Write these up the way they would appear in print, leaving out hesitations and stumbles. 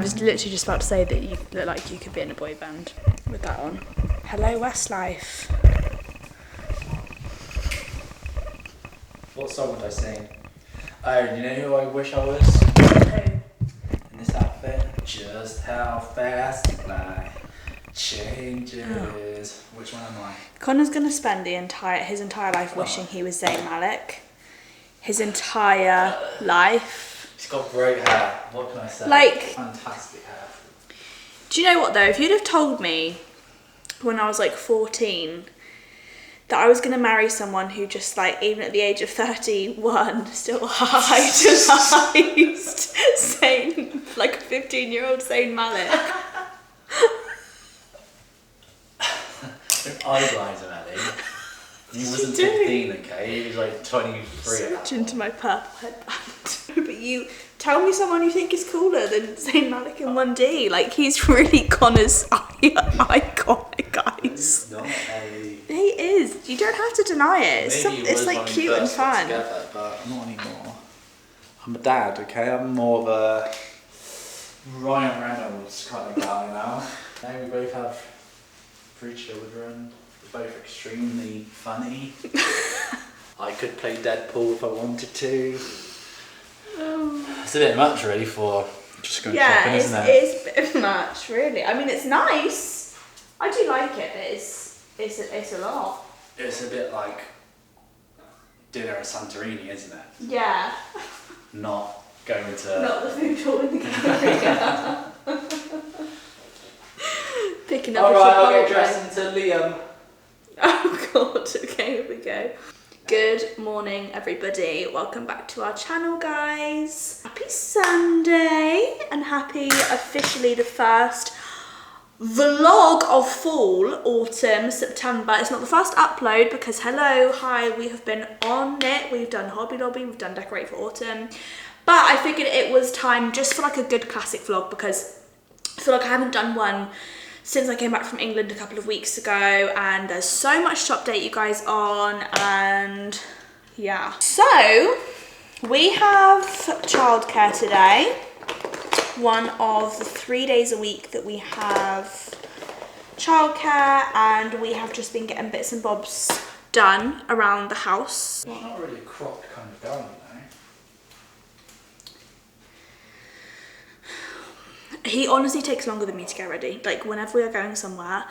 was literally just about to say that you look like you could be in a boy band with that on. Hello Westlife. What song would I sing? Oh, you know who I wish I was? Who? In this outfit? Just how fast life changes. Which one am I? Connor's gonna spend his entire life wishing he was Zayn Malik. His entire life. He's got great hair. What can I say? Like, fantastic hair. do you know what though? If you'd have told me when I was like 14 that I was gonna marry someone who just like, even at the age of 31, still idolised Zayn, like a 15-year-old Zayn Malik. Don't idolise him, Ellie. He wasn't 15, okay? He was like 23. Switch into my purple headband. But you tell me someone you think is cooler than Zayn Malik in 1D. Like, he's really Connor's iconic, guys. He's not, Ellie. He is. You don't have to deny it. It's like cute and fun. Together, but I'm not anymore. I'm a dad, okay? I'm more of a Ryan Reynolds kind of guy now. Now we both have 3 children. We're both extremely funny. I could play Deadpool if I wanted to. It's a bit much really for just going shopping, isn't it? Yeah, it is a bit much, really. I mean, it's nice. I do like it, but it's a lot. It's a bit like dinner at Santorini, isn't it? Yeah. Not going to... Not the food hall in the Galleria. Picking up Alright, I'll Chipotle. get dressed into Liam. Oh god, okay, here we go. Good morning everybody, welcome back to our channel guys. Happy Sunday and happy officially the first vlog of fall, autumn, September. It's not the first upload because hi, we have been on it. We've done Hobby Lobby, we've done Decorate for Autumn. But I figured it was time just for like a good classic vlog because I feel like I haven't done one since I came back from England a couple of weeks ago and there's so much to update you guys on and yeah. So we have childcare today. One of the 3 days a week that we have childcare and we have just been getting bits and bobs done around the house. He's not really a cropped kind of guy, you know. He honestly takes longer than me to get ready. Like, whenever we are going somewhere,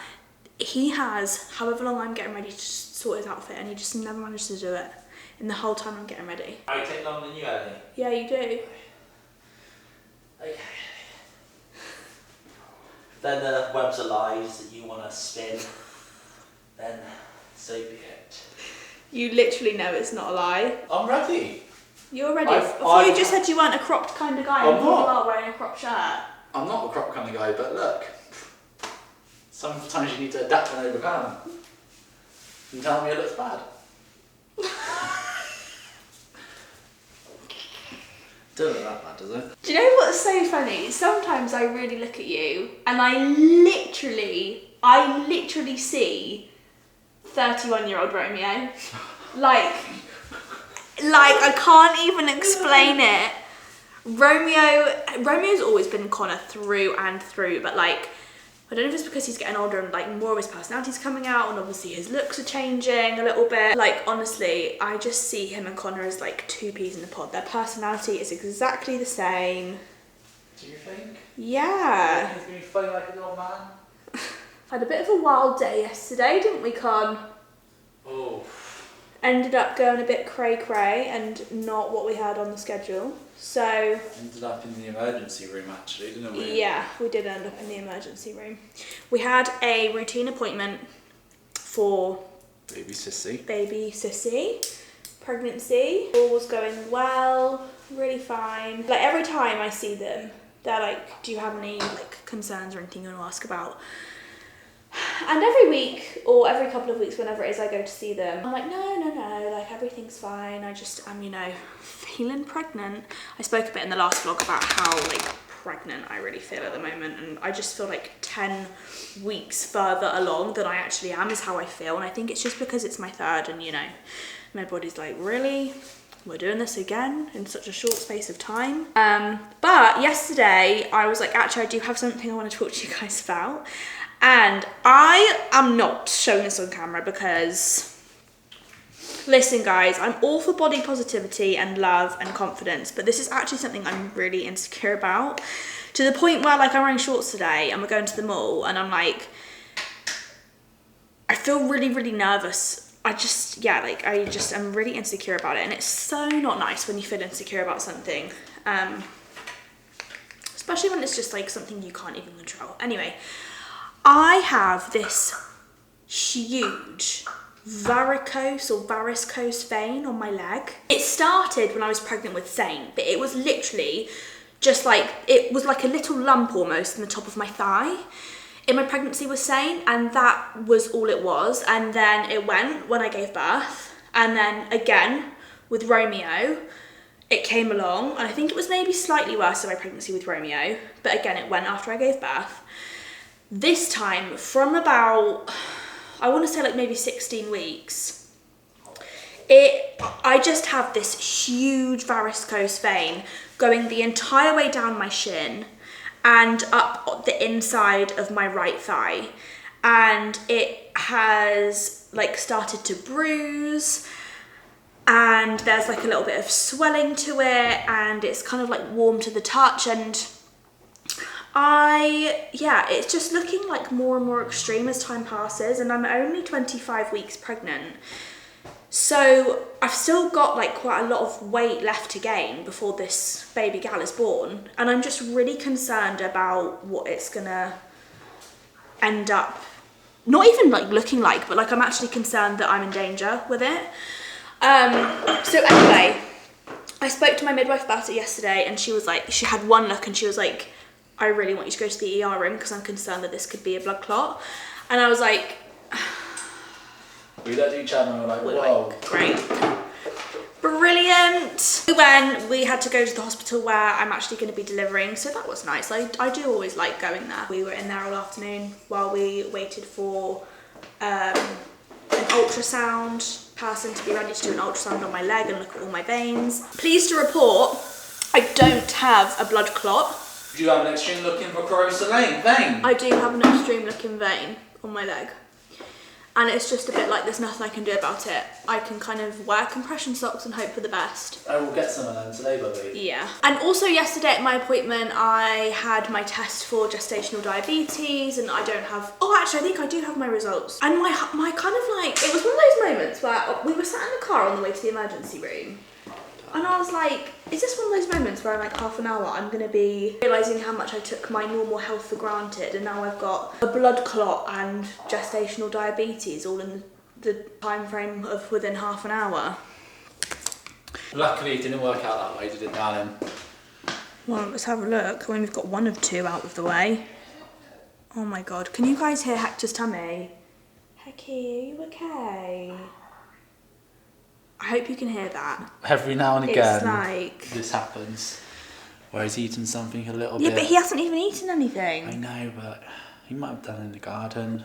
he has however long I'm getting ready to sort his outfit and he just never manages to do it in the whole time I'm getting ready. I take longer than you, Ellie. Yeah, you do. Okay. Then the webs of lies that you want to spin, then so be it. You literally know it's not a lie. I'm ready. You're ready. Before you just said you weren't a cropped kind of guy and I'm here you not. are wearing a cropped shirt. I'm not the crop kind of guy, but look. Sometimes you need to adapt and overcome. You tell me it looks bad. Doesn't look that bad, does it? Do you know what's so funny? Sometimes I really look at you and I literally see 31-year-old Romeo. Like I can't even explain it. Romeo's always been Connor through and through, but like, I don't know if it's because he's getting older and like more of his personality's coming out and obviously his looks are changing a little bit. Like, honestly, I just see him and Connor as like 2 peas in a pod. Their personality is exactly the same. Do you think? Yeah. He's going to be funny like an old man? Had a bit of a wild day yesterday, didn't we, Con? Oh. Ended up going a bit cray-cray and not what we had on the schedule. So ended up in the emergency room actually, didn't we? Yeah, we did end up in the emergency room. We had a routine appointment for Baby Sissy. Pregnancy. All was going well, really fine. Like, every time I see them, they're like, do you have any like concerns or anything you want to ask about? And every week or every couple of weeks, whenever it is I go to see them, I'm like, no, like everything's fine. I just am, feeling pregnant. I spoke a bit in the last vlog about how like pregnant I really feel at the moment, and I just feel like 10 weeks further along than I actually am is how I feel. And I think it's just because it's my third and my body's like, really? we're doing this again in such a short space of time. But yesterday I was like, actually I do have something I want to talk to you guys about. And I am not showing this on camera because, listen guys, I'm all for body positivity and love and confidence, but this is actually something I'm really insecure about. To the point where like I'm wearing shorts today and we're going to the mall and I'm like, I feel really, really nervous. I'm really insecure about it, and it's so not nice when you feel insecure about something, especially when it's just like something you can't even control. Anyway, I have this huge varicose vein on my leg. It started when I was pregnant with Saint, but it was literally just like, it was like a little lump almost in the top of my thigh in my pregnancy with Saint, and that was all it was. And then it went when I gave birth, and then again with Romeo it came along, and I think it was maybe slightly worse in my pregnancy with Romeo, but again it went after I gave birth. This time from about, I want to say like maybe 16 weeks, I just have this huge varicose vein going the entire way down my shin and up the inside of my right thigh, and it has like started to bruise, and there's like a little bit of swelling to it, and it's kind of like warm to the touch, and it's just looking like more and more extreme as time passes, and I'm only 25 weeks pregnant. So I've still got like quite a lot of weight left to gain before this baby gal is born, and I'm just really concerned about what it's gonna end up not even like looking like, but like I'm actually concerned that I'm in danger with it. So anyway, I spoke to my midwife about it yesterday, and she was like, she had one look and she was like, I really want you to go to the ER room because I'm concerned that this could be a blood clot. And I was like, we looked at each other and we're like, whoa. Like, great. Brilliant. When we had to go to the hospital where I'm actually going to be delivering, so that was nice. I do always like going there. We were in there all afternoon while we waited for an ultrasound person to be ready to do an ultrasound on my leg and look at all my veins. Pleased to report, I don't have a blood clot. Do you have an extreme looking varicose vein? I do have an extreme looking vein on my leg. And it's just a bit like there's nothing I can do about it. I can kind of wear compression socks and hope for the best. I will get some of them today, baby. Yeah. And also yesterday at my appointment, I had my test for gestational diabetes, and I don't have, oh actually I think I do have my results. And my kind of like, it was one of those moments where we were sat in the car on the way to the emergency room, and I was like, is this one of those moments where in like half an hour I'm going to be realising how much I took my normal health for granted, and now I've got a blood clot and gestational diabetes all in the time frame of within half an hour? Luckily it didn't work out that way, did it, darling? Well, let's have a look. I mean, we've got one of two out of the way. Oh my god, can you guys hear Hector's tummy? Hecky, are you okay? I hope you can hear that. Every now and again, it's like this happens, where he's eaten something a little bit. Yeah, but he hasn't even eaten anything. I know, but he might have done in the garden.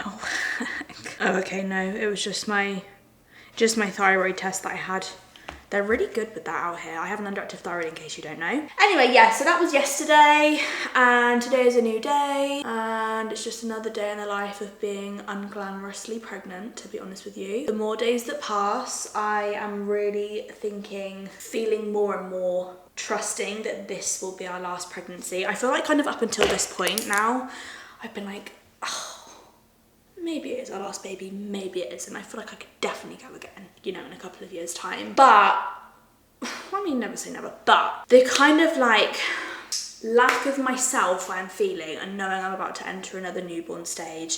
Oh, oh, okay, no, it was just my thyroid test that I had. They're really good with that out here. I have an underactive thyroid, in case you don't know. Anyway, yeah, so that was yesterday, and today is a new day, and it's just another day in the life of being unglamorously pregnant, to be honest with you. The more days that pass, I am really feeling more and more trusting that this will be our last pregnancy. I feel like kind of up until this point now, I've been like, oh, maybe it is our last baby, maybe it isn't. I feel like I could definitely go again, you know, in a couple of years' time. But, I mean, never say never, but the kind of like lack of myself I'm feeling, and knowing I'm about to enter another newborn stage,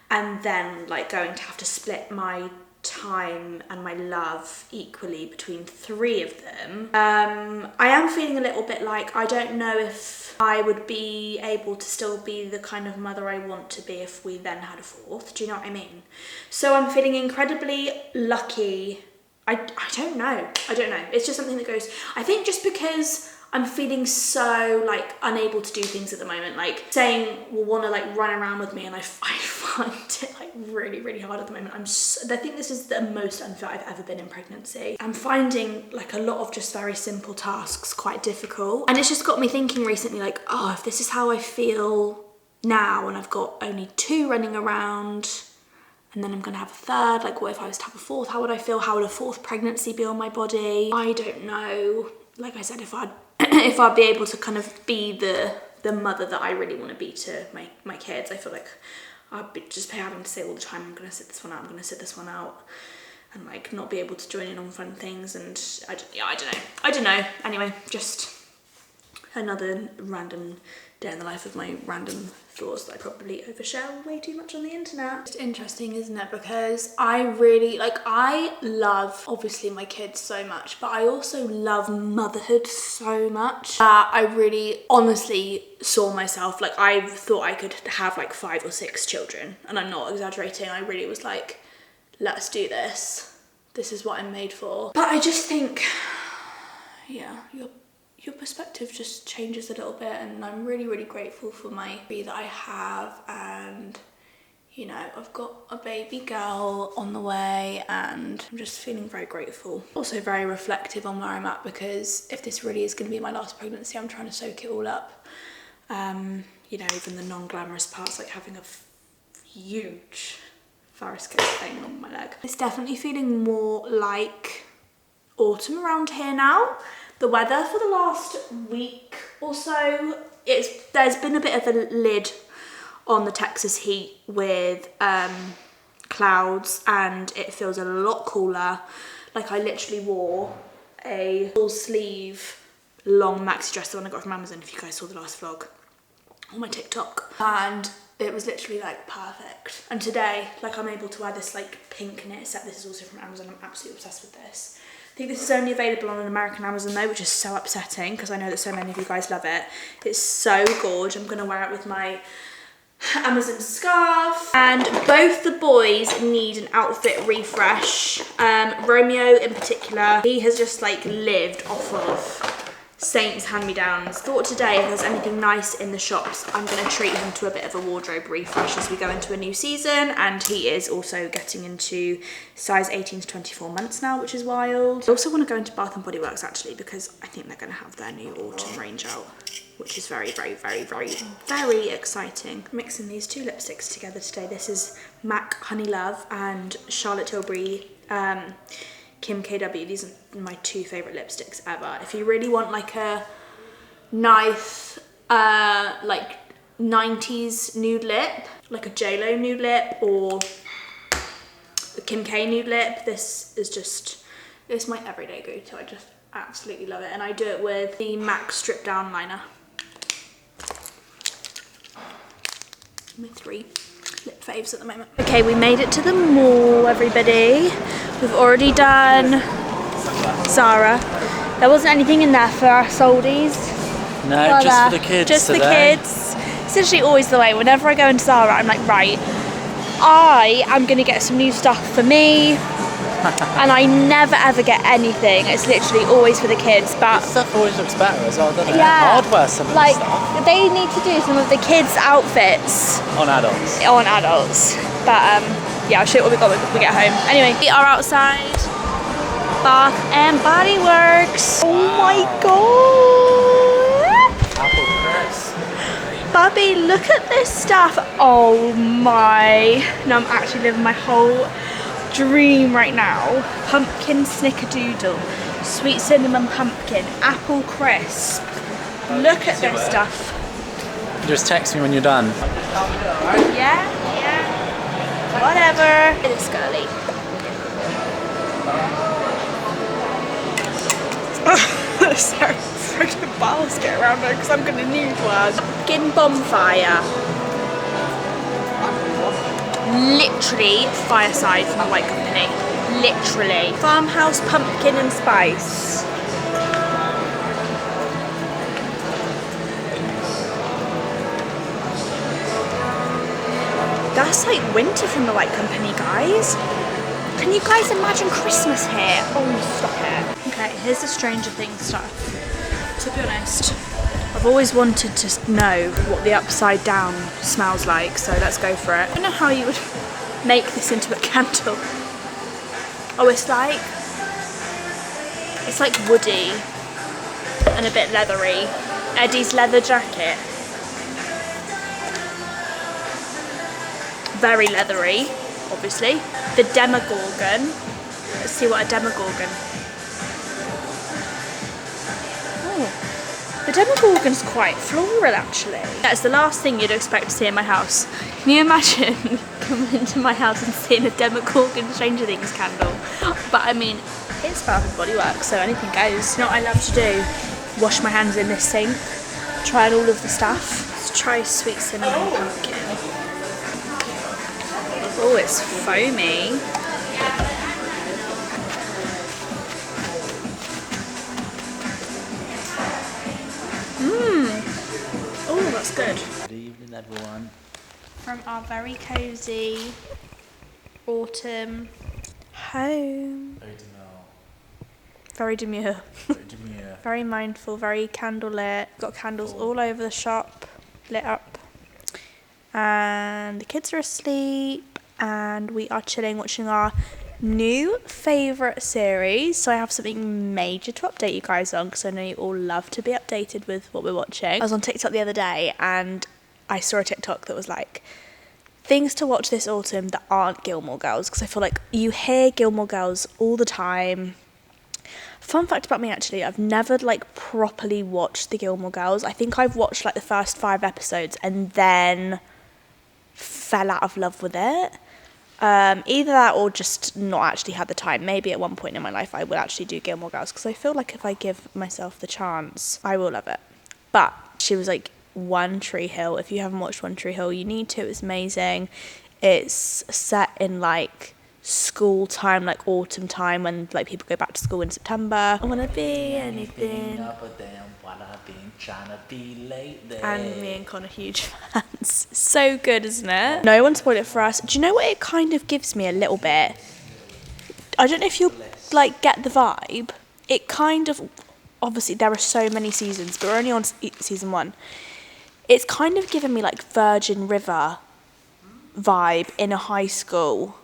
and then like going to have to split my time and my love equally between three of them, I am feeling a little bit like I don't know if I would be able to still be the kind of mother I want to be if we then had a fourth. Do you know what I mean? So I'm feeling incredibly lucky. I don't know. It's just something that goes, I think just because I'm feeling so like unable to do things at the moment. Like saying will want to like run around with me, and I find it like really, really hard at the moment. I think this is the most unfit I've ever been in pregnancy. I'm finding like a lot of just very simple tasks quite difficult. And it's just got me thinking recently like, oh, if this is how I feel now and I've got only 2 running around, and then I'm gonna have a 3rd, like what if I was to have a 4th? How would I feel? How would a 4th pregnancy be on my body? I don't know. Like I said, if I'd if I'd be able to kind of be the mother that I really want to be to my kids, I feel like I'd be just having to say all the time, I'm gonna sit this one out, I'm gonna sit this one out, and like not be able to join in on fun things. And I don't know. Anyway, just another random day in the life of my random thoughts that I probably overshare way too much on the internet. It's interesting, isn't it? Because I really, like, I love obviously my kids so much, but I also love motherhood so much that I really honestly saw myself, like I thought I could have like 5 or 6 children, and I'm not exaggerating. I really was like, let's do this. This is what I'm made for. But I just think, yeah, your perspective just changes a little bit, and I'm really, really grateful for my baby that I have. And you know, I've got a baby girl on the way, and I'm just feeling very grateful. Also very reflective on where I'm at, because if this really is going to be my last pregnancy, I'm trying to soak it all up. You know, even the non-glamorous parts, like having a huge varicose vein on my leg. It's definitely feeling more like autumn around here now. The weather for the last week or so, there's been a bit of a lid on the Texas heat with clouds, and it feels a lot cooler. Like I literally wore a full sleeve long maxi dress, the one I got from Amazon, if you guys saw the last vlog on my TikTok, and it was literally like perfect. And today, like I'm able to wear this like pink knit set. This is also from Amazon. I'm absolutely obsessed with this. I think this is only available on an American Amazon though, which is so upsetting because I know that so many of you guys love it. It's so gorgeous. I'm gonna wear it with my Amazon scarf. And both the boys need an outfit refresh. Romeo in particular, he has just like lived off of Saints hand-me-downs. Thought today if there's anything nice in the shops, I'm going to treat him to a bit of a wardrobe refresh as we go into a new season. And he is also getting into size 18 to 24 months now, which is wild. I also want to go into Bath & Body Works actually, because I think they're going to have their new autumn range out, which is very, very, very, very, very exciting. I'm mixing these 2 lipsticks together today. This is MAC Honey Love and Charlotte Tilbury Kim KW. These are my 2 favourite lipsticks ever. If you really want like a nice like 90s nude lip, like a JLo nude lip or a Kim K nude lip, this is just, it's my everyday go-to. I just absolutely love it, and I do it with the MAC Strip Down Liner. My 3 lip faves at the moment. Okay, we made it to the mall, everybody. We've already done Zara. There wasn't anything in there for our soldies. No, just for the kids. Just today. the kids. It's literally always the way. Whenever I go into Zara, I'm like, right, I am going to get some new stuff for me. And I never ever get anything. It's literally always for the kids. But stuff always looks better as well, doesn't it? Yeah. I'd wear some of like, the stuff. they need to do some of the kids' outfits On adults. on adults. But yeah, I'll show you what we got when we get home. Anyway, we are outside Bath and Body Works. Oh my god! Apple crisp. Bubby, look at this stuff. Oh my. No, I'm actually living my whole dream right now. Pumpkin snickerdoodle, sweet cinnamon pumpkin, apple crisp. Look at this stuff. Just text me when you're done. Yeah. Whatever. It is girly. There's a freaking basket around there because I'm going to need one. Pumpkin bonfire. Literally fireside from the White Company. Literally. Farmhouse pumpkin and spice. That's like winter from the White Company, guys. Can you guys imagine Christmas here? Oh, stop it. Okay, here's the Stranger Things stuff. To be honest, I've always wanted to know what the upside down smells like, so let's go for it. I don't know how you would make this into a candle. Oh, it's like woody and a bit leathery. Eddie's leather jacket. Very leathery, obviously. The Demogorgon. Let's see what a Demogorgon. Oh, the Demogorgon's quite floral actually. That's the last thing you'd expect to see in my house. Can you imagine coming into my house and seeing a Demogorgon Stranger Things candle? But I mean, it's Bath and Body Works, so anything goes. You know what I love to do? Wash my hands in this sink, try all of the stuff. Let's try sweet cinnamon pumpkin. Oh, it's foamy. Oh, that's good. Good evening, everyone. From our very cosy autumn home. Very demure. Very mindful, very candlelit. Got candles all over the shop, lit up. And the kids are asleep, and we are chilling, watching our new favourite series. So I have something major to update you guys on, because I know you all love to be updated with what we're watching. I was on TikTok the other day, and I saw a TikTok that was like, things to watch this autumn that aren't Gilmore Girls, because I feel like you hear Gilmore Girls all the time. Fun fact about me, actually, I've never like properly watched the Gilmore Girls. I think I've watched like the first 5 episodes and then fell out of love with it. Either that or just not actually had the time. Maybe at one point in my life I will actually do Gilmore Girls, because I feel like if I give myself the chance, I will love it. But she was like One Tree Hill. If you haven't watched One Tree Hill, you need to. It's amazing. It's set in like school time, like autumn time, when like people go back to school in September. I wanna be anything. And me and Con are huge fans. So good, isn't it? No one spoiled it for us. Do you know what it kind of gives me a little bit? I don't know if you'll like get the vibe. It kind of, obviously there are so many seasons, but we're only on season 1. It's kind of given me like Virgin River vibe in a high school.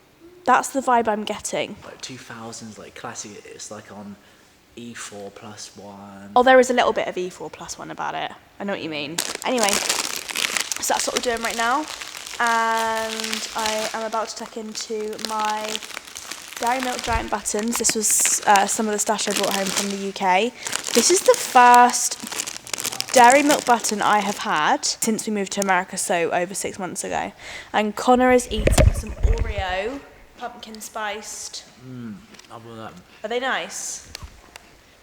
That's the vibe I'm getting. Like 2000s, like classic. It's like on E4+1. Oh, there is a little bit of E4+1 about it. I know what you mean. Anyway, so that's what we're doing right now. And I am about to tuck into my Dairy Milk Giant Buttons. This was some of the stash I brought home from the UK. This is the first Dairy Milk button I have had since we moved to America, so over 6 months ago. And Connor is eating some Oreo pumpkin spiced. I love them. Are they nice?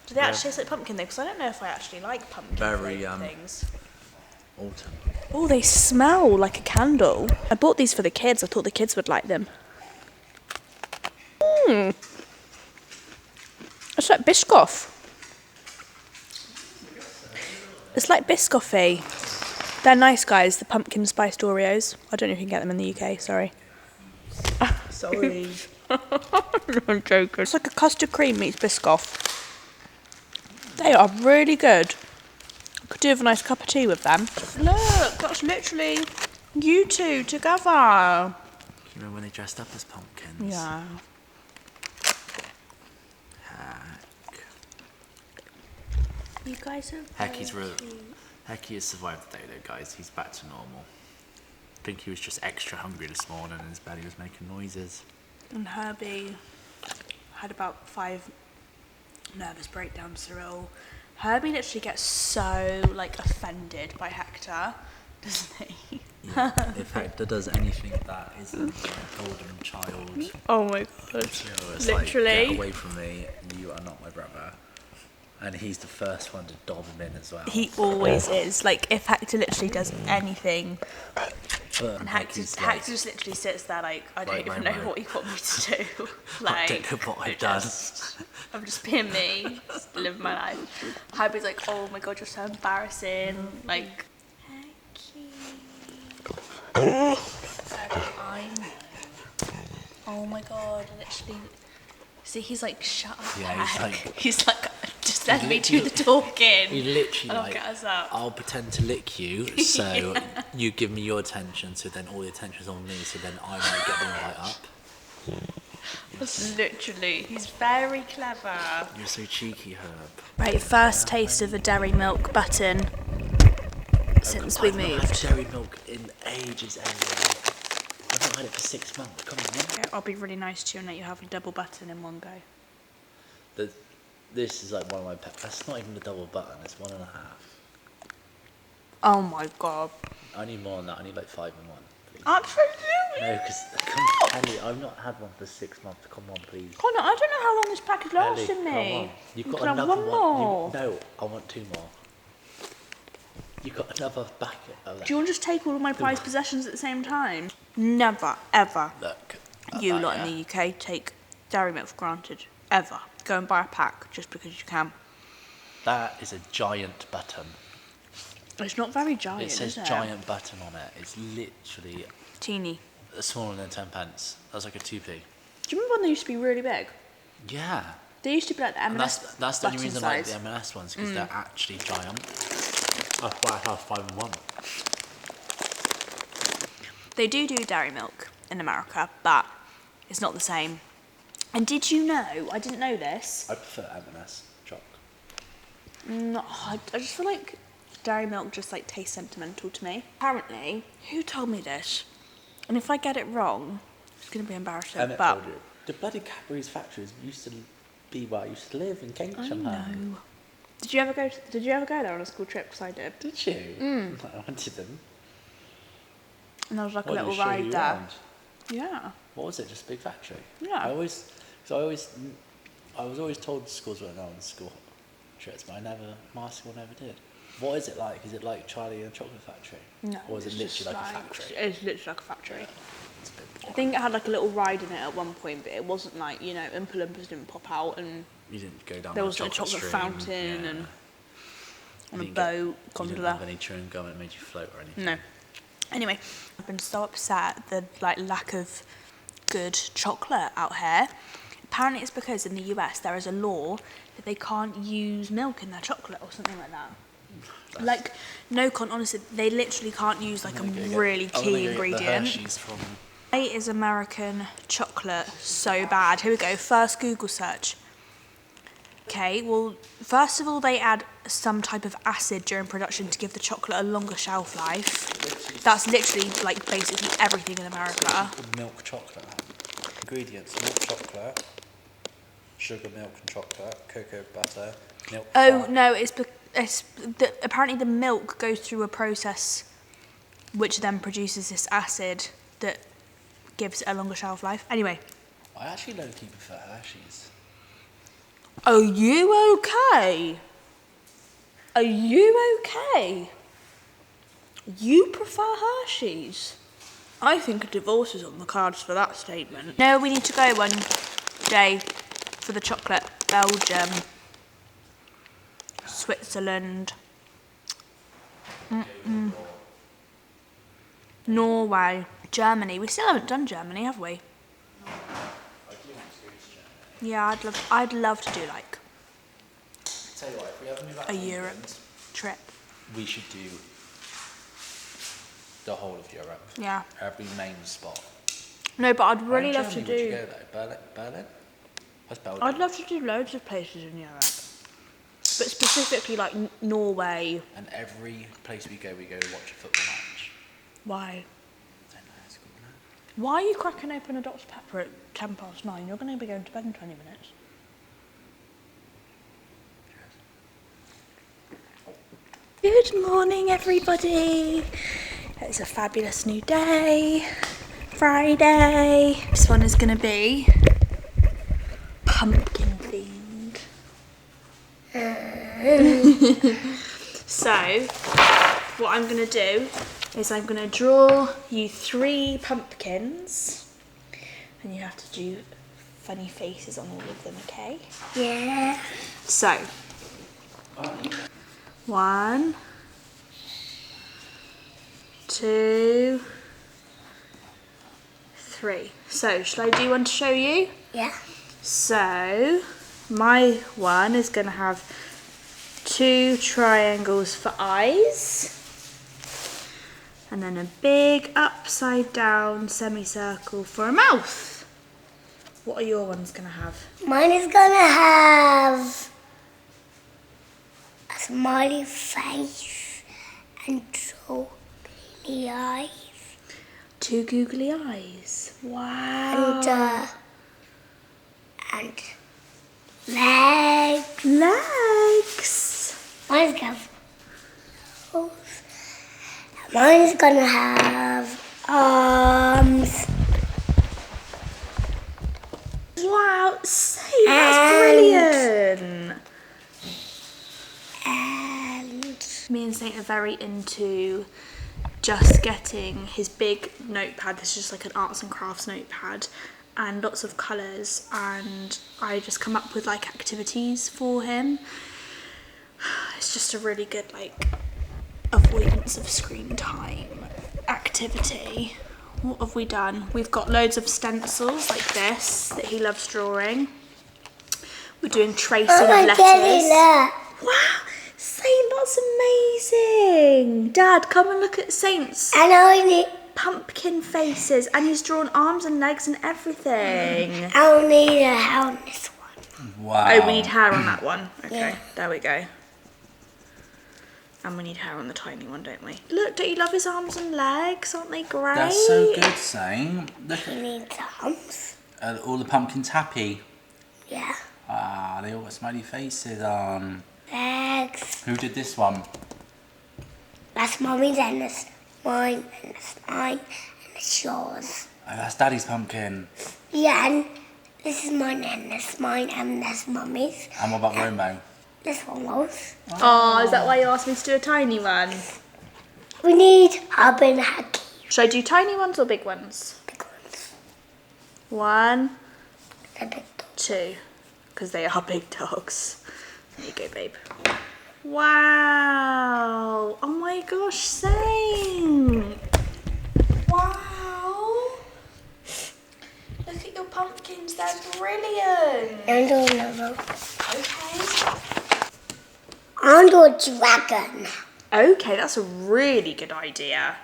Do they actually taste like pumpkin though? Because I don't know if I actually like pumpkin things. Autumn. Oh, they smell like a candle. I bought these for the kids. I thought the kids would like them. It's like Biscoff. It's like Biscoffy. They're nice, guys, the pumpkin spiced Oreos. I don't know if you can get them in the UK, sorry. Sorry. I'm joking. It's like a custard cream meets Biscoff. They are really good. I could do with a nice cup of tea with them. Look, that's literally you two together. Do you remember when they dressed up as pumpkins? Yeah. Heck. You guys are Heckie's Heckie has survived the day though, guys. He's back to normal. I think he was just extra hungry this morning and his belly was making noises. And Herbie had about 5 nervous breakdowns through it all. Herbie literally gets so like offended by Hector, doesn't he? Yeah, if Hector does anything that isn't a golden child, oh my god, it's literally. like, get away from me, you are not my brother. And he's the first one to dob him in as well. He always is. Like, if Hector literally does anything, and Hector just literally sits there like, I don't even know what you want me to do. Like, I don't know what I've done. I'm just being me, just living my life. Hybe's like, oh my god, you're so embarrassing. Like, oh my god, literally. See, he's like, shut up. Yeah, he's like, just Let me do the talking. You literally I'll like, get us up. I'll pretend to lick you, so you give me your attention, so then all the attention's on me, so then I might get the invite up. That's literally, he's very clever. You're so cheeky, Herb. Right, first taste of a dairy milk button since we I've not moved. had dairy milk in ages, Emily. I've not had it for 6 months. Come on. I'll be really nice to you and let you have a double button in one go. This is like one of my pet. That's not even a double button. It's 1.5. Oh my god. I need more than that. I need like 5 in one. Please. Absolutely. No, because Ellie, I've not had one for 6 months. Come on, please. Connor, I don't know how long this pack is Ellie, lasting come me. on. You've You got can have another one one. more. No, I want 2 more. You've got another bucket of that. Do you want to just take all of my prized possessions at the same time? Never, ever. Look. You lot in the UK take dairy milk for granted. Ever. Go and buy a pack just because you can. That is a giant button. It's not very giant, It says is it? giant button on it. It's literally Teeny. smaller than 10 pence. That's like a 2p. Do you remember when they used to be really big? Yeah. They used to be like the And M&S that's the only button reason I like size. the M&S ones, because they're actually giant. That's why I have 5 in 1. They do dairy milk in America, but it's not the same. And did you know, I didn't know this, I prefer M&S choc. no, I just feel like dairy milk just like tastes sentimental to me. Apparently, who told me this? And if I get it wrong, it's going to be embarrassing. Emmett but told you. The bloody Cadbury's factories used to be where I used to live in Cambridge. I know. Did you ever go there on a school trip? Because I did. Did you? I wanted them. And there was like a What, little did it show ride you there. around? Yeah. What was it? Just a big factory? Yeah. I was always told schools were on school trips, but my school never did. What is it like? Is it like Charlie and the Chocolate Factory? No. Or is it it's literally just like a factory? It's literally like a factory. It's a bit I boring. think it had like a little ride in it at one point, but it wasn't like, you know, Oompa Loompas didn't pop out and You didn't go down there the wasn't a chocolate stream, fountain yeah. and on a You didn't boat, You didn't gondola. have any chewing gum that made you float or anything. No. Anyway, I've been so upset at the like lack of good chocolate out here. Apparently it's because in the US there is a law that they can't use milk in their chocolate or something like that. Like, honestly, they literally can't use like a really key ingredient. The Hershey's from. Why is American chocolate so bad? Here we go, first Google search. Okay, well, first of all, they add some type of acid during production to give the chocolate a longer shelf life. That's literally, like, basically everything in America. Milk chocolate. Ingredients: milk chocolate, sugar, milk and chocolate, cocoa butter, milk. Oh, fat. no, apparently the milk goes through a process which then produces this acid that gives it a longer shelf life. Anyway. I actually low-key prefer Hershey's. Are you okay? Are you okay? You prefer Hershey's? I think a divorce is on the cards for that statement. No, we need to go one day for the chocolate. Belgium, Switzerland, Norway, Germany. We still haven't done Germany, have we? Yeah, I'd love to do like Tell you what, if we ever move back a to Europe England, trip. we should do the whole of Europe. Yeah. Every main spot. No, but I'd Where really in love to Germany would you do. go though? Berlin? That's Belgium. I'd love to do loads of places in Europe, but specifically like Norway. And every place we go to watch a football match. Why? I don't know, it's cool, man. Why are you cracking open a Dr Pepper at 9:10? You're going to be going to bed in 20 minutes. Good morning, everybody. It's a fabulous new day. Friday. This one is going to be pumpkin themed. So, what I'm going to do is I'm going to draw you 3 pumpkins and you have to do funny faces on all of them, okay? Yeah. So, 1, 2, 3. So, shall I do one to show you? Yeah. So, my one is going to have 2 triangles for eyes. And then a big upside down semicircle for a mouth. What are your ones gonna have? Mine is gonna have a smiley face and 2 googly eyes. 2 googly eyes. Wow. And legs. Legs. Mine's gonna have nose. Mine's gonna have arms. Wow, see, that's brilliant. And Me and Saint are very into just getting his big notepad. This is just like an arts and crafts notepad and lots of colours, and I just come up with like activities for him. It's just a really good like avoidance of screen time activity. What have we done? We've got loads of stencils like this that he loves drawing. We're doing tracing of letters. that. Wow, Saint, that's amazing. Dad, come and look at Saint's And I need pumpkin faces, and he's drawn arms and legs and everything. I'll need a hair on this one. Wow. Oh, we need hair on that one. Okay, Yeah. there we go. And we need hair on the tiny one, don't we? Look, don't you love his arms and legs? Aren't they great? That's so good, Saint. Look I need arms. at all the pumpkins happy. Yeah. Ah, they all got smiley faces on. Legs. Who did this one? That's Mommy's and that's mine and that's mine and that's yours. Oh, that's Daddy's pumpkin. Yeah, and this is mine and that's mine and that's Mommy's. And what about Romo? This one goes. Oh, is that why you asked me to do a tiny one? We need Hub and Hacky. Should I do tiny ones or big ones? Big ones. 1, And big dog. 2, because they are big dogs. There you go, babe. Wow! Oh my gosh, Saint! Wow! Look at your pumpkins, they're brilliant! And do another. Okay. And do a dragon. Okay, that's a really good idea.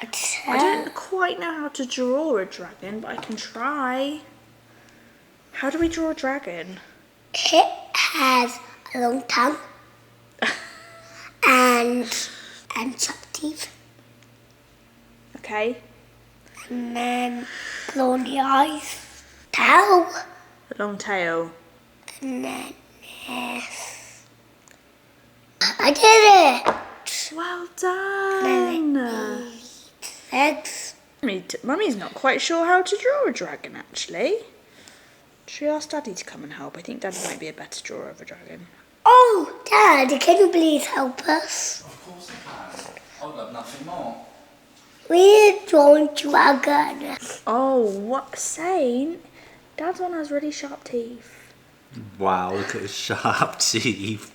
A I don't quite know how to draw a dragon, but I can try. How do we draw a dragon? It has a long tongue and sharp teeth, Okay. and then blonde eyes, tail, A long tail. and then yes. I did it. Well done. Legs. Mummy's not quite sure how to draw a dragon, actually. Should we ask Daddy to come and help? I think Daddy might be a better drawer of a dragon. Oh, Dad, can you please help us? Of course I can. I'd love nothing more. We're drawing dragon. Oh, what Saint? Dad's one has really sharp teeth. Wow, look at his sharp teeth.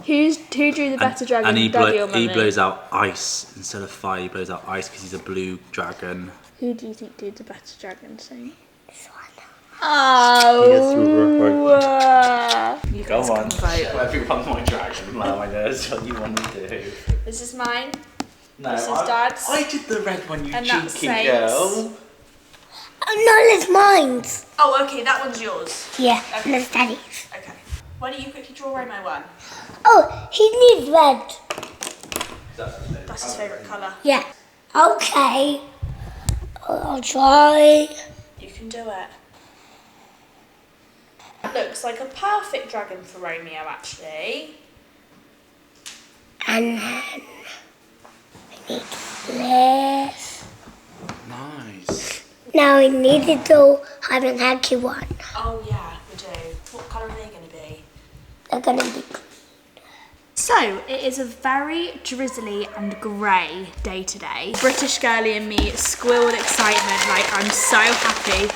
Who drew the better dragon, And he, Daddy or Mummy? he blows out ice instead of fire. He blows out ice because he's a blue dragon. Who do you think did the better dragon, Saint? This one. Oh. You Go guys on. can vote. Show everyone my dragon. Now I know that's what you want to do. This is mine. No, This is Dad's. I did the red one, you And that's cheeky Saint's. girl. Oh no, that's mine. Oh, okay, that one's yours. Yeah, and that's Daddy's. Okay. Why don't you quickly draw Romo one? Oh, he needs red. That's his favourite colour. Yeah. Okay. I'll try. You can do it. Looks like a perfect dragon for Romeo, actually. And then I need this. Nice. Now we need to do hide and hacky one. Oh yeah, we do. What colour are they going to be? They're gonna be So, it is a very drizzly and grey day today. British girlie and me squeal with excitement, like I'm so happy.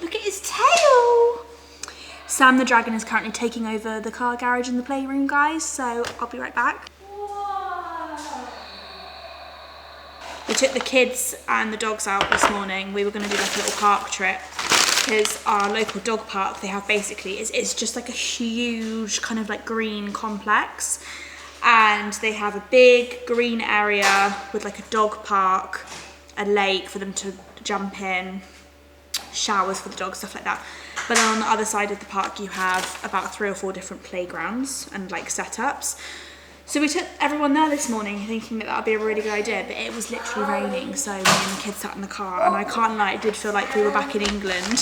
Look at his tail! Sam the dragon is currently taking over the car garage in the playroom, guys, so I'll be right back. We took the kids and the dogs out this morning. We were going to do like a little park trip. because our local dog park, they have basically, it's just like a huge kind of like green complex. And they have a big green area with like a dog park, a lake for them to jump in, showers for the dogs, stuff like that. But then on the other side of the park, you have about 3 or 4 different playgrounds and like setups. So we took everyone there this morning thinking that would be a really good idea, but it was literally raining. So me and the kids sat in the car, and I can't lie, it did feel like we were back in England.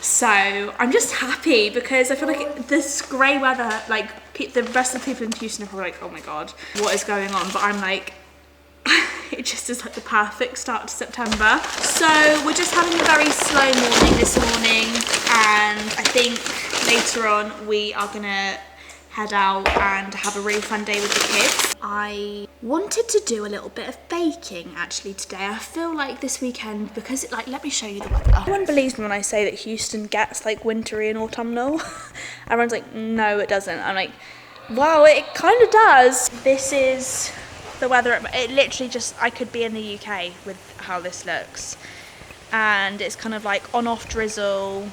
So I'm just happy because I feel like this grey weather, like the rest of the people in Houston are probably like, oh my God, what is going on? But I'm like, it just is like the perfect start to September. So we're just having a very slow morning this morning, and I think later on we are gonna head out and have a really fun day with the kids. I wanted to do a little bit of baking actually today. I feel like this weekend, because it, like, let me show you the weather. No one believes me when I say that Houston gets like wintry and autumnal. Everyone's like, no it doesn't. I'm like, wow, it kind of does. This is the weather. It literally just, I could be in the UK with how this looks. And it's kind of like on off drizzle,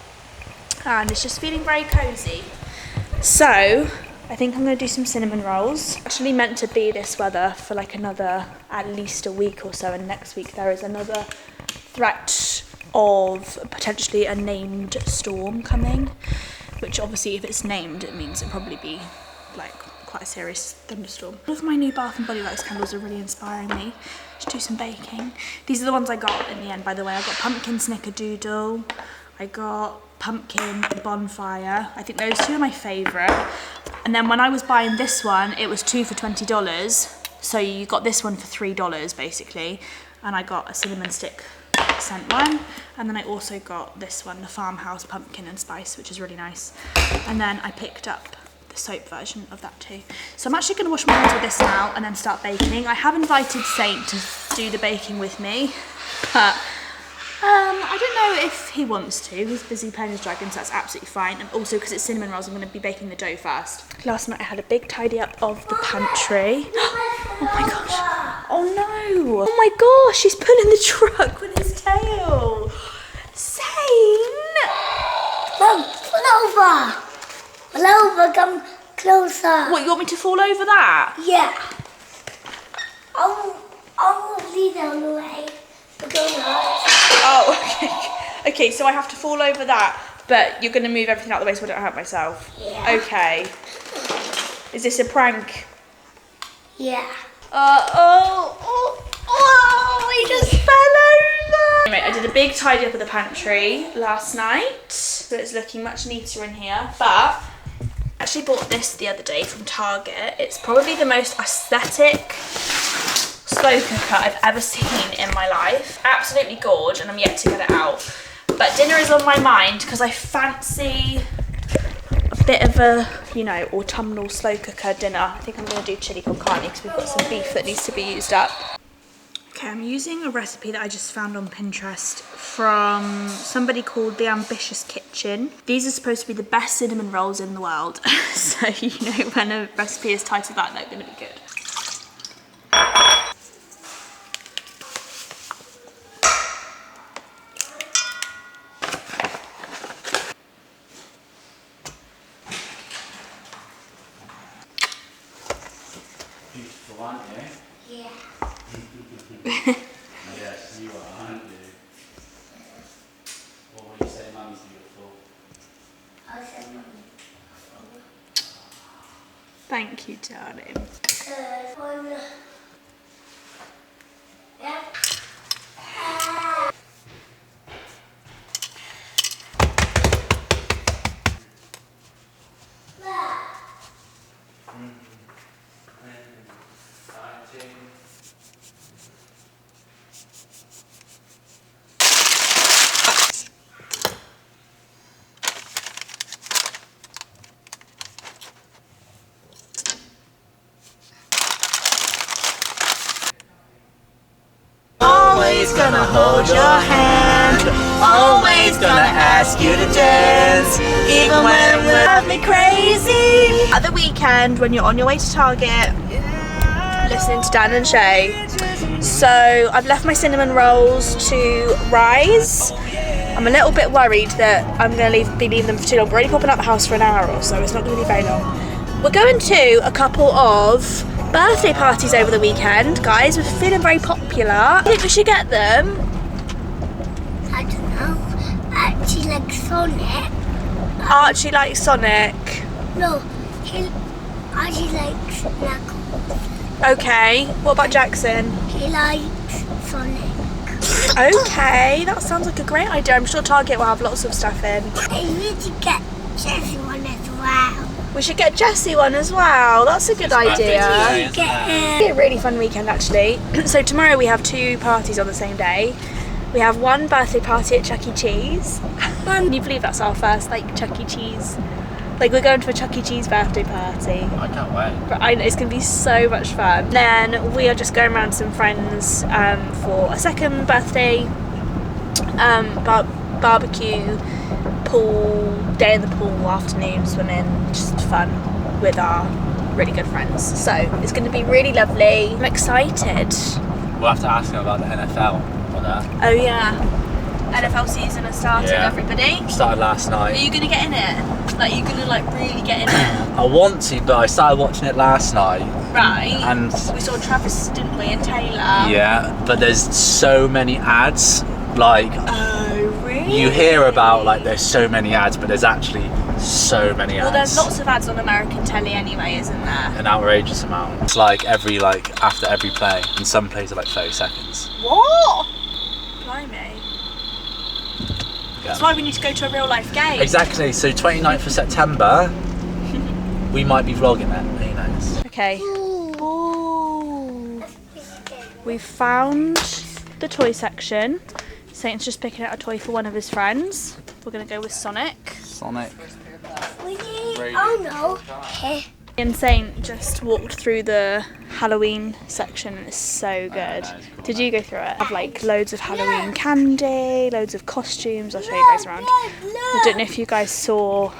and it's just feeling very cozy. So I think I'm going to do some cinnamon rolls. Actually meant to be this weather for like another at least a week or so, and next week there is another threat of potentially a named storm coming, which obviously if it's named it means it'll probably be like quite a serious thunderstorm. All of my new Bath and Body Works candles are really inspiring me to do some baking. These are the ones I got in the end, by the way. I got pumpkin snickerdoodle, I got pumpkin bonfire. I think those 2 are my favourite. And then when I was buying this one, it was 2 for $20. So you got this one for $3 basically. And I got a cinnamon stick scent one. And then I also got this one, the Farmhouse Pumpkin and Spice, which is really nice. And then I picked up the soap version of that too. So I'm actually going to wash my hands with this now and then start baking. I have invited Saint to do the baking with me, but I don't know if he wants to. He's busy playing his dragon, so that's absolutely fine. And also because it's cinnamon rolls, I'm going to be baking the dough first. Last night I had a big tidy up of the pantry. Oh my gosh. Oh no. Oh my gosh, he's pulling the truck with his tail. Zane. Mum, pull over. Pull over, come closer. What, you want me to fall over that? Yeah. I'll leave it on the way. Oh, okay. Okay, so I have to fall over that, but you're going to move everything out of the way so I don't hurt myself? Yeah. Okay. Is this a prank? Yeah. He just fell over. Anyway, I did a big tidy up of the pantry last night, so it's looking much neater in here, but I actually bought this the other day from Target. It's probably the most aesthetic slow cooker I've ever seen in my life. Absolutely gorge, and I'm yet to get it out. But dinner is on my mind because I fancy a bit of a, you know, autumnal slow cooker dinner. I think I'm going to do chili con carne because we've got some beef that needs to be used up. Okay, I'm using a recipe that I just found on Pinterest from somebody called The Ambitious Kitchen. These are supposed to be the best cinnamon rolls in the world. So you know when a recipe is titled that, they're going to be good. Beautiful, aren't you? Yeah. Yes, you are, aren't you? What would you say Mummy's beautiful? I said Mummy. Thank you, darling. Yeah. Always gonna hold your hand, always gonna ask you to dance, even when you drive me crazy. At the weekend, when you're on your way to Target, listening to Dan and Shay. So I've left my cinnamon rolls to rise. I'm a little bit worried that I'm going to be leaving them for too long. We're only popping out the house for an hour or so. It's not going to be very long. We're going to a couple of birthday parties over the weekend, guys. We're feeling very popular. I think we should get them. I don't know. Archie likes Sonic. Archie likes Sonic. No, Archie likes Knuckles. Okay. What about Jackson? He likes Sonic. Okay, that sounds like a great idea. I'm sure Target will have lots of stuff in. I need to get Jessie one as well. We should get Jessie one as well. That's a good idea. It'll be a really fun weekend actually. So tomorrow we have 2 parties on the same day. We have one birthday party at Chuck E. Cheese. Can you believe that's our first like Chuck E. Cheese? Like we're going to a Chuck E. Cheese birthday party. I can't wait. But I know it's going to be so much fun. Then we are just going around with some friends for a second birthday barbecue, pool, day in the pool, afternoon swimming, just fun with our really good friends. So it's going to be really lovely. I'm excited. We'll have to ask him about the NFL on that. Oh yeah, NFL season has started, Yeah. everybody. Started last Are night. you going to get in it? Like you're going to like really get in it? I want to, but I started watching it last night. Right. And We saw Travis, didn't we, and Taylor? yeah, but there's so many ads. Like Oh, really? you hear about like there's so many ads, but there's actually so many ads. Well, there's lots of ads on American telly anyway, isn't there? An outrageous amount. It's like after every play, and some plays are like 30 seconds. What? Blimey. Yeah. That's why we need to go to a real life game. Exactly. So 29th of September, we might be vlogging it. Who knows? Okay. Ooh. We've found the toy section. Saint's just picking out a toy for one of his friends. We're gonna go with Sonic. Sonic. Oh no. Here. And Saint just walked through the Halloween section and it's so good. Did you go through it? Have like loads of Halloween candy, loads of costumes. I'll show you guys around. I don't know if you guys saw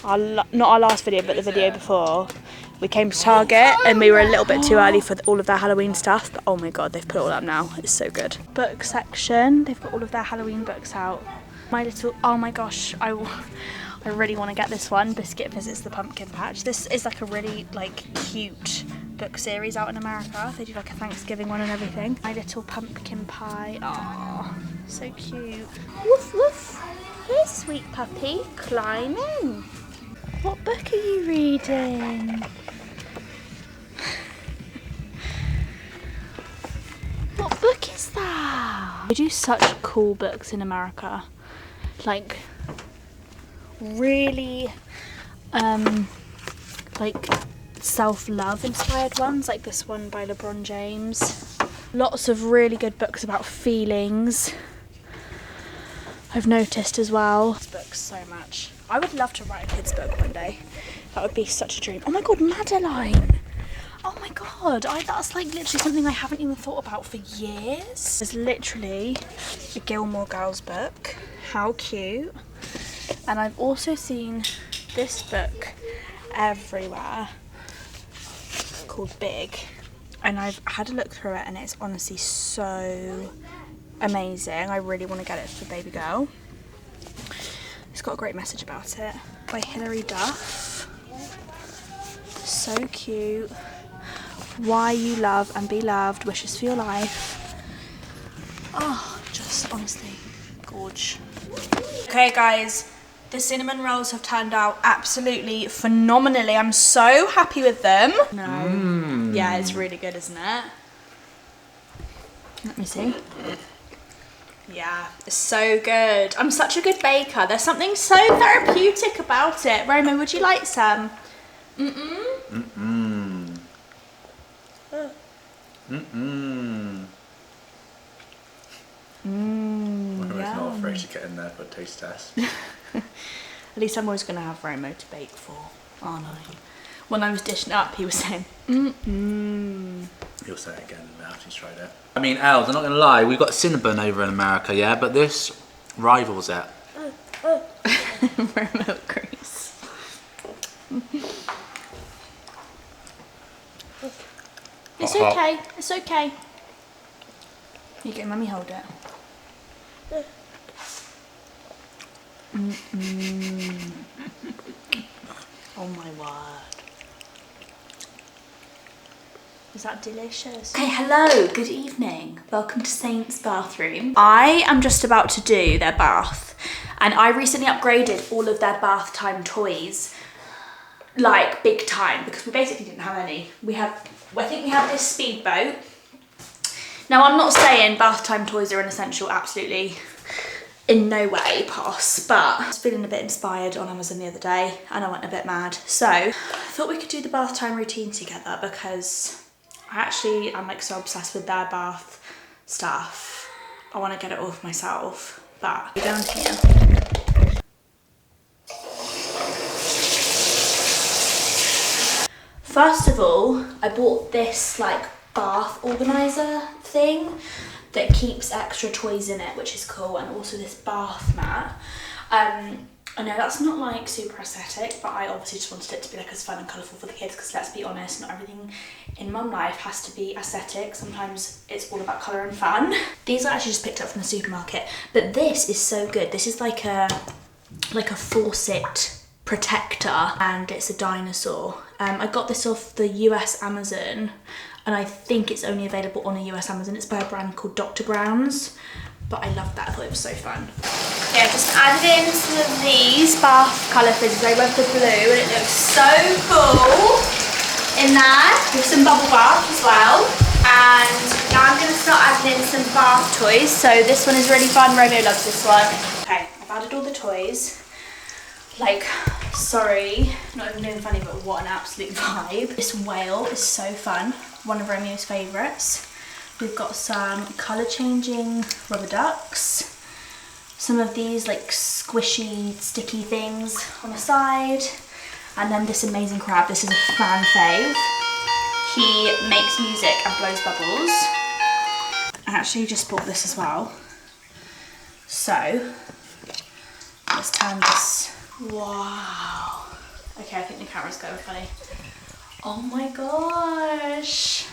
not our last video, but the video before. We came to Target and we were a little bit too early for all of their Halloween stuff, but oh my god, they've put it all up now. It's so good. Book section, they've got all of their Halloween books out. Oh my gosh, I really want to get this one, Biscuit Visits the Pumpkin Patch. This is like a really like cute book series out in America. They do like a Thanksgiving one and everything. My Little Pumpkin Pie. Oh, so cute. Woof woof. Here's sweet puppy, climbing. What book are you reading? What book is that? They do such cool books in America. Like really like self-love inspired ones, like this one by LeBron James. Lots of really good books about feelings, I've noticed as well. This book's so much. I would love to write a kid's book one day. That would be such a dream. Oh my god, Madeline! Oh my god, that's like literally something I haven't even thought about for years. There's literally a Gilmore Girls book. How cute. And I've also seen this book everywhere called Big. And I've had a look through it and it's honestly so amazing. I really want to get it for baby girl. It's got a great message about it. By Hilary Duff. So cute. Why you love and be loved. Wishes for your life. Oh, just honestly gorge. Okay guys, the cinnamon rolls have turned out absolutely phenomenally. I'm so happy with them. No. Yeah, it's really good, isn't it? Let me see. Yeah, it's so good. I'm such a good baker. There's something so therapeutic about it. Romo, would you like some? Mm-mm. Mm-mm. Mm-mm. Romo's not afraid to get in there for a taste test. At least I'm always going to have Romo to bake for, aren't I? When I was dishing it up, he was saying, mm-mm. He'll say it again after he's tried it. I mean, Els, I'm not going to lie, we've got Cinnabon over in America, yeah? But this rivals it. Romo agrees. It's okay, it's okay. You get mummy hold it. Oh my word. Is that delicious? Okay, hello, good evening. Welcome to Saint's bathroom. I am just about to do their bath, and I recently upgraded all of their bath time toys, like big time, because we basically didn't have any. I think we have this speedboat. Now, I'm not saying bath time toys are an essential, absolutely in no way pass, but I was feeling a bit inspired on Amazon the other day and I went a bit mad. So I thought we could do the bath time routine together because I actually am like so obsessed with their bath stuff. I want to get it all for myself, but down here. First of all, I bought this like bath organizer thing that keeps extra toys in it, which is cool, and also this bath mat. I know that's not like super aesthetic, but I obviously just wanted it to be like as fun and colourful for the kids, because let's be honest, not everything in mum life has to be aesthetic. Sometimes it's all about colour and fun. These I actually just picked up from the supermarket, but this is so good. This is like a faucet protector, and it's a dinosaur. I got this off the US Amazon, and I think it's only available on a US Amazon. It's by a brand called Dr. Brown's, but I loved that. I thought it was so fun. Okay, I just added in some of these bath colour fizzes. I went for blue, and it looks so cool in there, with some bubble bath as well. And now I'm going to start adding in some bath toys. So this one is really fun. Romeo loves this one. Okay, I've added all the toys. Like, sorry, not even being funny, but what an absolute vibe. This whale is so fun, one of Romeo's favourites. We've got some colour changing rubber ducks, some of these like squishy, sticky things on the side, and then this amazing crab. This is a fan fave. He makes music and blows bubbles. I actually just bought this as well. So, let's turn this. Wow. Okay, I think the camera's going funny. Oh my gosh.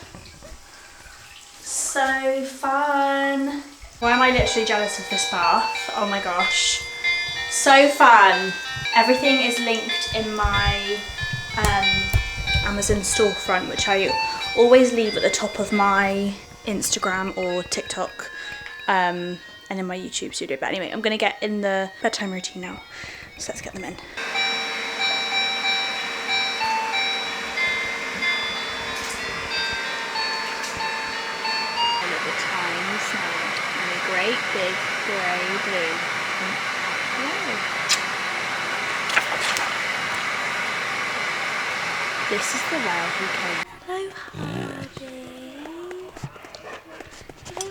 So fun. Why am I literally jealous of this bath? Oh my gosh. So fun. Everything is linked in my Amazon storefront, which I always leave at the top of my Instagram or TikTok, and in my YouTube studio. But anyway, I'm gonna get in the bedtime routine now. So let's get them in. Look at the tiny snow and a great big grey blue. Hello. This is the whale who came. Hello, Hardy. Hello,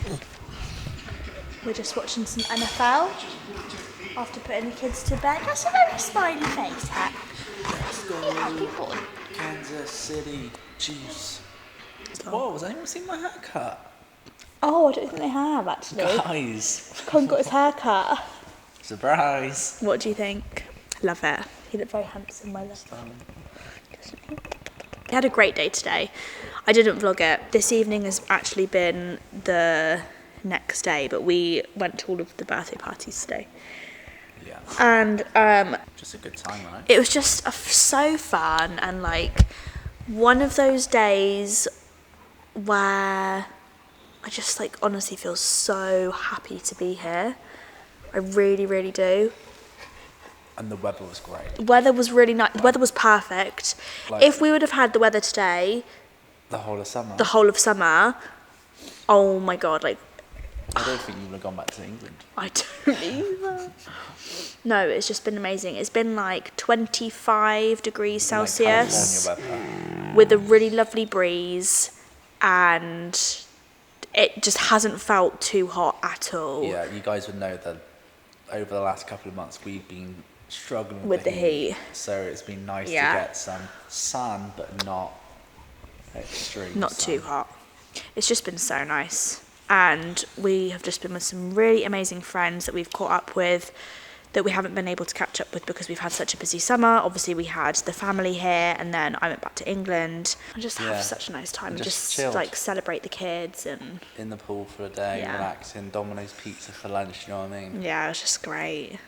Hank. We're just watching some NFL. After putting the kids to bed. That's a very smiley face, Hat. Happy boy. Kansas City Chiefs. Whoa, has anyone seen my haircut? Oh, I don't think they have actually. Guys. Con got his haircut. Surprise. What do you think? Love it. He looked very handsome, my love. We had a great day today. I didn't vlog it. This evening has actually been the next day, but we went to all of the birthday parties today. Yeah. And just a good time, right? it was just so fun, and like one of those days where I just like honestly feel so happy to be here. I really, really do. And the weather was great. The weather was really nice. The weather was perfect. Like, if we would have had the weather today, the whole of summer, oh my god, like I don't think you would have gone back to England. I don't either. No, it's just been amazing. It's been like 25 degrees Celsius Like California weather. with a really lovely breeze, and it just hasn't felt too hot at all. Yeah, you guys would know that over the last couple of months we've been struggling With the heat. So it's been nice Yeah. to get some sun, but not extreme. Not sun. too hot. It's just been so nice. And we have just been with some really amazing friends that we've caught up with that we haven't been able to catch up with because we've had such a busy summer. Obviously, we had the family here, and then I went back to England. I just have such a nice time. And Just chilled. like celebrate the kids and In the pool for a day, Yeah. relaxing, Domino's pizza for lunch, you know what I mean? yeah, it was just great.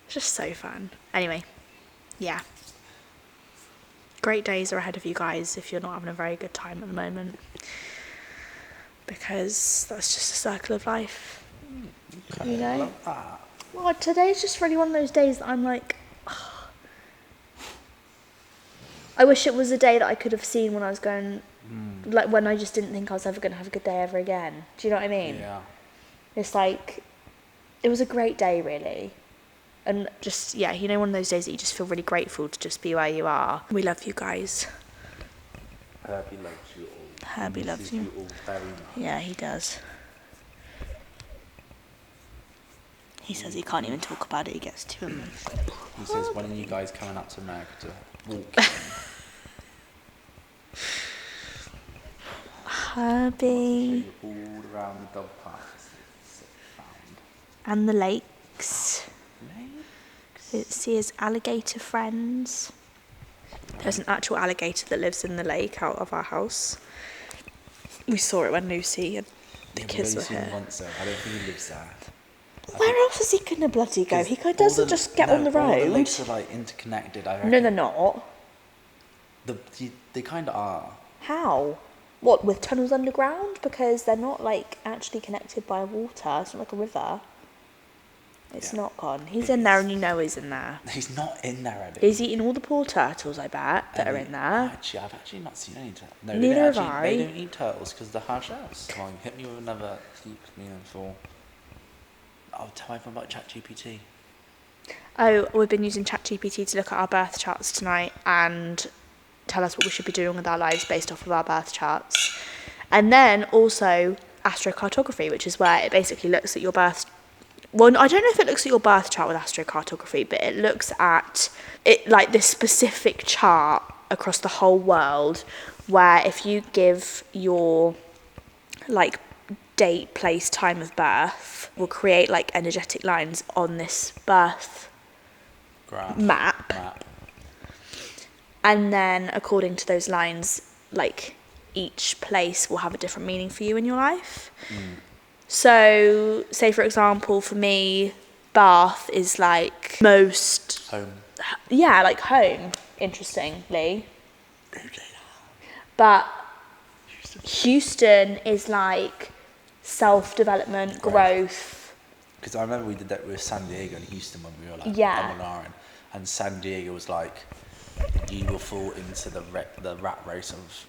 It's just so fun. Anyway, yeah. Great days are ahead of you guys if you're not having a very good time at the moment. Because that's just a circle of life. Okay, You know? love that. Well, today's just really one of those days that I'm like, I wish it was a day that I could have seen when I was going, like when I just didn't think I was ever going to have a good day ever again. Do you know what I mean? Yeah. It's like, it was a great day really. And just, yeah, you know, one of those days that you just feel really grateful to just be where you are. We love you guys. Herbie loves you all. Herbie Misses loves you. all very much. Yeah, he does. He says he can't even talk about it, he gets too emotional. He says, when are you guys coming out to America to walk in? Herbie. All around the dog park. Sit round. And the lakes. See his alligator friends. There's an actual alligator that lives in the lake out of our house. We saw it when Lucy and the kids were We've only seen here. him once though. I don't think he lives there. Where else is he gonna bloody go? He All doesn't the- just get no, on the All the road. lakes are like interconnected, I reckon. No, they're not. They kind of are. How? What, with tunnels underground? Because they're not like actually connected by water. It's not like a river. It's Yeah. not gone. He's in there and you know he's in there. He's not in there, Eddie. He's eating all the poor turtles, I bet, that are in there. Actually, I've actually not seen any turtles. No, Neither have they I. don't eat turtles because they're hard shells. Come on, hit me with another deep meaningful. I'll tell everyone about ChatGPT. Oh, we've been using ChatGPT to look at our birth charts tonight and tell us what we should be doing with our lives based off of our birth charts. And then also astrocartography, which is where it basically looks at your birth. Well, I don't know if it looks at your birth chart with astrocartography, but it looks at it like this specific chart across the whole world where if you give your like date, place, time of birth, will create like energetic lines on this birth Graph. map. And then according to those lines, like each place will have a different meaning for you in your life. So, say for example, for me, Bath is like most, Home. yeah, like home, interestingly. But Houston is like self-development, growth. Because I remember we did that with San Diego and Houston when we were like Yeah. umming and San Diego was like, you will fall into the rat race of.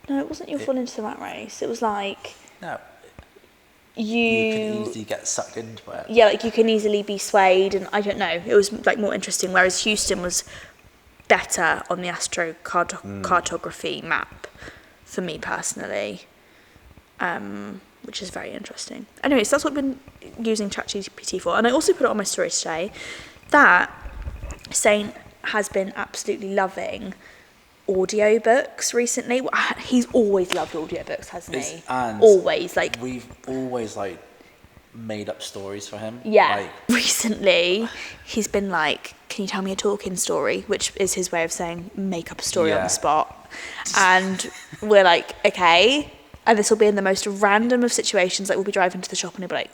No, it wasn't your fall into the rat race. It was like No, you can easily get sucked into it. yeah, like you can easily be swayed, and I don't know, it was like more interesting, whereas Houston was better on the astrocartography map for me personally, which is very interesting. Anyways, that's what I've been using ChatGPT for, and I also put it on my story today that Saint has been absolutely loving audiobooks recently. He's always loved audiobooks, hasn't he? And Always, like we've always like made up stories for him. yeah. Like, Recently, he's been like, "Can you tell me a talking story?" Which is his way of saying make up a story on Yeah. the spot. And we're like, okay. And this will be in the most random of situations. Like we'll be driving to the shop and he'll be like,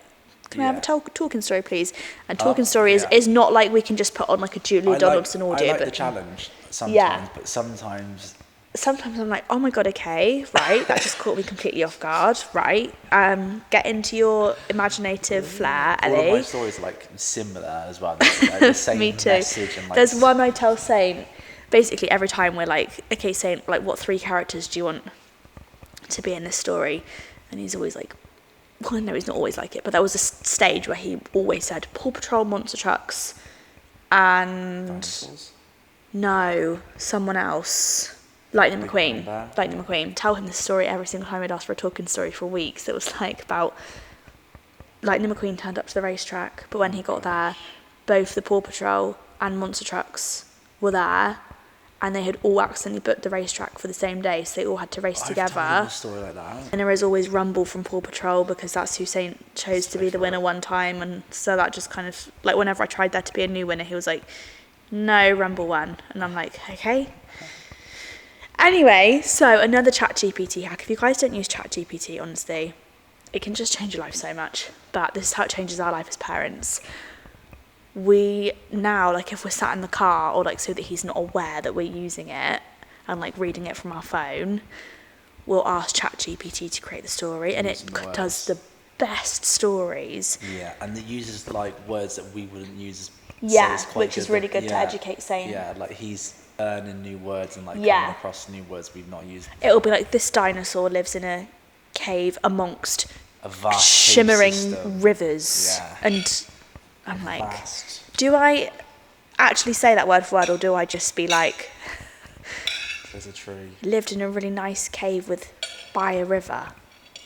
"Can I have a talking story, please?" And talking story yeah. is not like we can just put on like a Julia Donaldson audio. I like the but challenge sometimes, Yeah. but sometimes sometimes I'm like, oh my god, okay, right, that just caught me completely off guard, right? Get into your imaginative flair, all of my Ellie. stories are like similar as well. They're like the same Me too. message and like There's one I tell Saint, basically every time we're like, okay, Saint, like what 3 characters do you want to be in this story? And he's always like, well, no, he's not always like it, but there was a stage where he always said Paw Patrol, monster trucks, and dinosaurs. no, someone else. Lightning Big McQueen. Bear. Lightning McQueen. Tell him this story every single time we'd ask for a talking story for weeks. It was like about Lightning McQueen turned up to the racetrack, but when he got there, both the Paw Patrol and monster trucks were there, and they had all accidentally booked the racetrack for the same day, so they all had to race I've together. told you a story like that. And there is always Rumble from Paw Patrol, because that's who Saint chose to be the winner one time, and so that just kind of, like, whenever I tried there to be a new winner, he was like, no, Rumble won. And I'm like, okay. Anyway, so another ChatGPT hack. If you guys don't use ChatGPT, honestly, it can just change your life so much. But this is how it changes our life as parents. We now, like, if we're sat in the car, or like so that he's not aware that we're using it and like reading it from our phone, we'll ask ChatGPT to create the story, and it does the best stories. Yeah, and it uses like words that we wouldn't use. Yeah, so it's quite which is really good to educate Saint. Yeah, like he's learning new words and like Yeah. coming across new words we've not used. It'll be like, this dinosaur lives in a cave amongst A vast shimmering cave system. rivers. Yeah. And I'm like, Vast. do I actually say that word for word, or do I just be like, There's a tree. lived in a really nice cave by a river?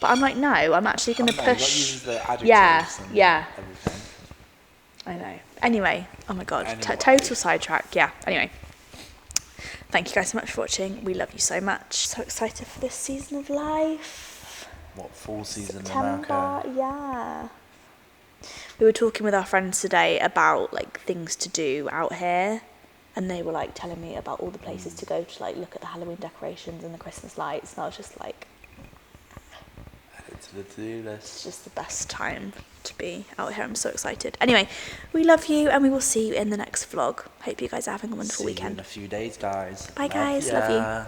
But I'm like, no, I'm actually going to No, you got push. uses the adjectives Yeah, and yeah. everything. I know. Anyway, oh my god, Anyway. total sidetrack. Yeah. Anyway, thank you guys so much for watching. We love you so much. So excited for this season of life. What, fall season in September, America? yeah. We were talking with our friends today about like things to do out here, and they were like telling me about all the places to go to like look at the Halloween decorations and the Christmas lights, and I was just like, Add it to the to-do list. it's just the best time to be out here. I'm so excited. Anyway, we love you, and we will see you in the next vlog. Hope you guys are having a wonderful See you in weekend. a few days, guys. Bye, guys. Love you. ya.